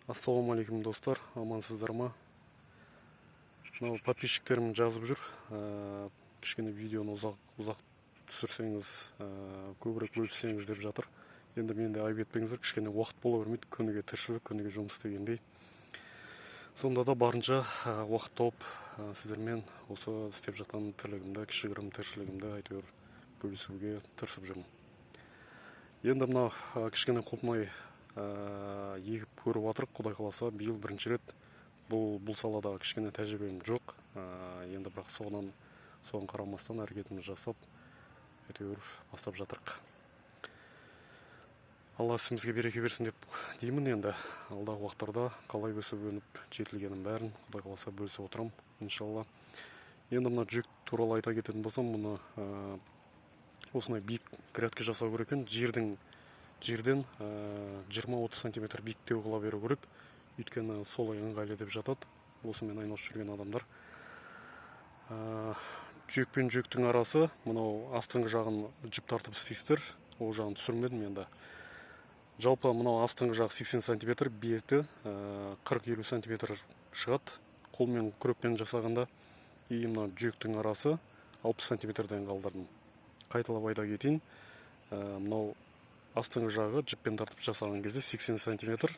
Ассалаумағалейкум достар, амансыздар ма? Мынау подписчиктерім жазып жүр. Кішкене видеоны ұзақ түсірсеңіз, көбірек бөліссеңіз деп жатыр. Енді менде айып етпеңіздер, кішкене уақыт бола бермейді, күніге тіршілік, күніге жұмыс дегендей. Сонда да барынша уақыт тауып сіздермен осы істеп жатқан тірлігімді, кішігірім тіршілігімді әйтеуір бөлісуге тырысып жүрмін. Енді мына кішкене құлпынай егіп көріп жатырық. Құдай қаласа биыл бірінші рет бұл салада кішкене тәжірибем жоқ. Енді бірақ соған қарамастан әрекетімізді жасап әйтеуір бастап жатырық. Алла ісімізге береке берсін деп деймін. Енді алдағы уақыттарда қалай өсіп өніп жетілгенін бәрін Құдай қаласа бөлісіп отырам, иншалла. Енді мына жүк туралы айта кететін болсам, мұны осындай биік грядка жасау керек екен. Жерден 20-30 сантиметр биіктеу қыла беру керек. Өйткені солай ыңғайлы деп жатады осымен айналысып жүрген адамдар. Жүк пен жүктің арасы, мынау астыңғы жағын жіп тартып істейсіздер. Ол жағын түсірмедім енді. Жалпы мынау астыңғы жағы 80 сантиметр, беті 40-50 сантиметр шығады. Қолмен күрекпен жасағанда. И мына жүктің арасы 60 сантиметрден қалдырдым. Қайталап айта кетейін. Мынау астыңғы жағы жіппен тартып жасаған кезде 80 сантиметр,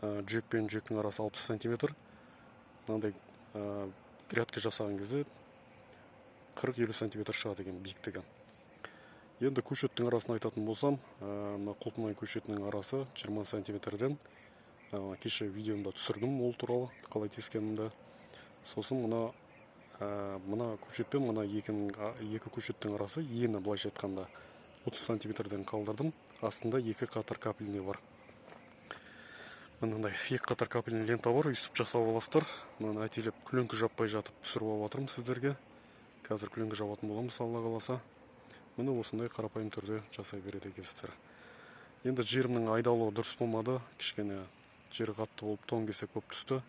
жүк пен жүктің арасы 60 сантиметр. Мынандай грядка жасаған кезде 40-50 сантиметр шығады екен биіктігі. Енді көшеттің арасын айтатын болсам, мына құлпынай көшетінің арасы 20 сантиметрден. Кеше видеомда түсірдім ол туралы, қалай тескенімді. Сосын мына көшет пен мына екі көшеттің арасы ені былайша айтқанда 30 сантиметрден қалдырдым. Астында екі қатар капельный бар. Мынандай екі қатар капельный лента бар, үстіп жасап аласыздар. Мынаны әтелеп күлеңкі жаппай жатып түсіріп алып жатырмын сіздерге. Қазір күлеңкі жабатын боламыз, Алла қаласа. Міне осындай қарапайым түрде жасай береді екенсіздер. Енді жерімнің айдалуы дұрыс болмады, кішкене жері қатты болып тоң кесек болып түсті.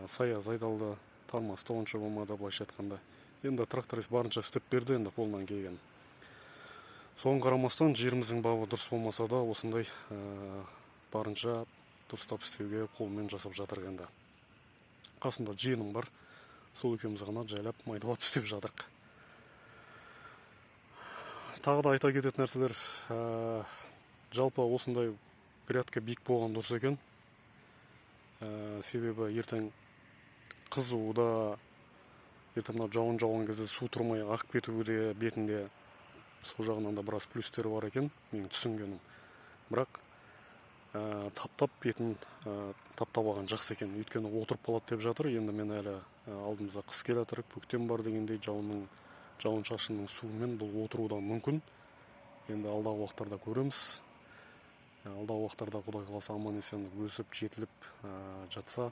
Саяз айдалды, тармасы онша болмады былайша айтқанда. Енді тракторист барынша істеп берді, енді қолынан келген. Соған қарамастан жеріміздің бабы дұрыс болмаса да осындай барынша дұрыстап істеуге қолмен жасап жатыр енді. Қасымда жиенім бар, сол екеуміз ғана жайлап майдалап істеп жатырық. Тағы да айта кететін нәрселер, жалпы осындай грядка биік болған дұрыс екен. Себебі ертең қызуы ертең жауын жауған кезде су тұрмай ағып кетуде бетінде. Сол жағынан да біраз плюстері бар екен, менің түсінгенім. Бірақ таптап бетін таптап алған жақсы екен. Өйткені отырып қалады деп жатыр. Енді мен әлі алдымызда қыс келе жатыр, көктем бар дегендей жауын шашынның суымен бұл отырудан мүмкін. Енді алдағы уақыттарда көреміз. Алдағы уақыттарда Құдай қаласа аман есен өсіп жетіліп жатса,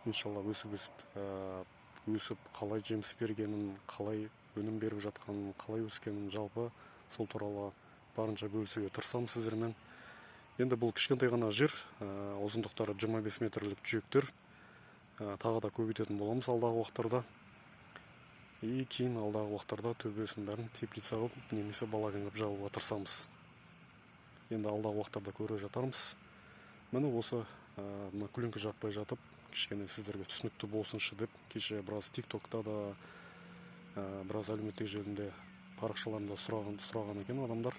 иншалла өсіп қалай жеміс бергенін, қалай өнім беріп жатқанын, қалай өскенін жалпы сол туралы барынша бөлісуге тырысамын сіздермен. Енді бұл кішкентай ғана жер, ұзындықтары 25 метрлік жүктер. Тағы да көбейтетін боламыз алдағы уақыттарда. И кейін алдағы уақыттарда төбесін бәрін теплица қылып, немесе балаган қылып жабуға тырысамыз. Енді алдағы уақыттарда көре жатармыз. Міне осы күліңкі жаппай жатып, кішкене сіздерге түсінікті болсыншы деп, кеше біраз тиктокта да, біраз әлеуметтік желінде парақшаларында сұраған екен адамдар,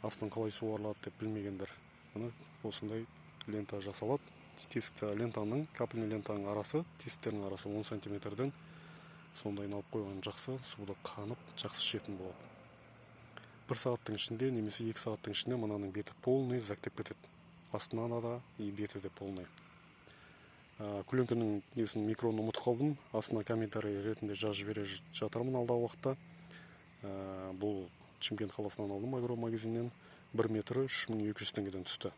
астын қалай суарылады деп білмегендер. Міне осындай лента жасалады. Лентаның, капельный лентаның арасы, тестерінің арасы 10 сантиметрден. Сондай алып қойған жақсы, суды қанып, жақсы ішетін болады. 1 сағаттың ішінде, немесе 2 сағаттың ішінде мынаның беті полный зәктеп кетеді. Астынан да и беті де полный. Күлеңкінің несін микроны ұмытып қалдым. Астына комментарий ретінде жазып бере жатырмын алдағы уақытта. Бұл Шымкент қаласынан алдым, агро магазиннен. 1 метрі 3200 теңгеден түсті.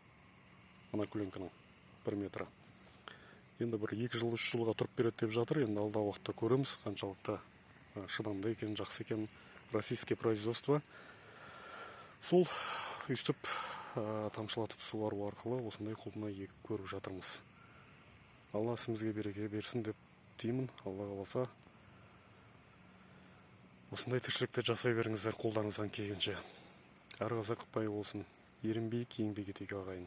Ана күлеңкінің 1 метрі. Енді бір 2 жыл, 3 жылға тұрып береді деп жатыр. Енді алдағы уақытта көреміз, қаншалықты шыдамды екен, жақсы екен. Российское производство. Сол өстіп тамшылатып суару арқылы осындай құлпынай егіп көріп жатырмыз. Алла ісімізге береке берсін деп деймін. Алла қаласа осындай тіршілікті жасай беріңіздер қолдарыңыздан келгенше. Әр қазақ бай болсын, ерінбей еңбек етейік ағайын.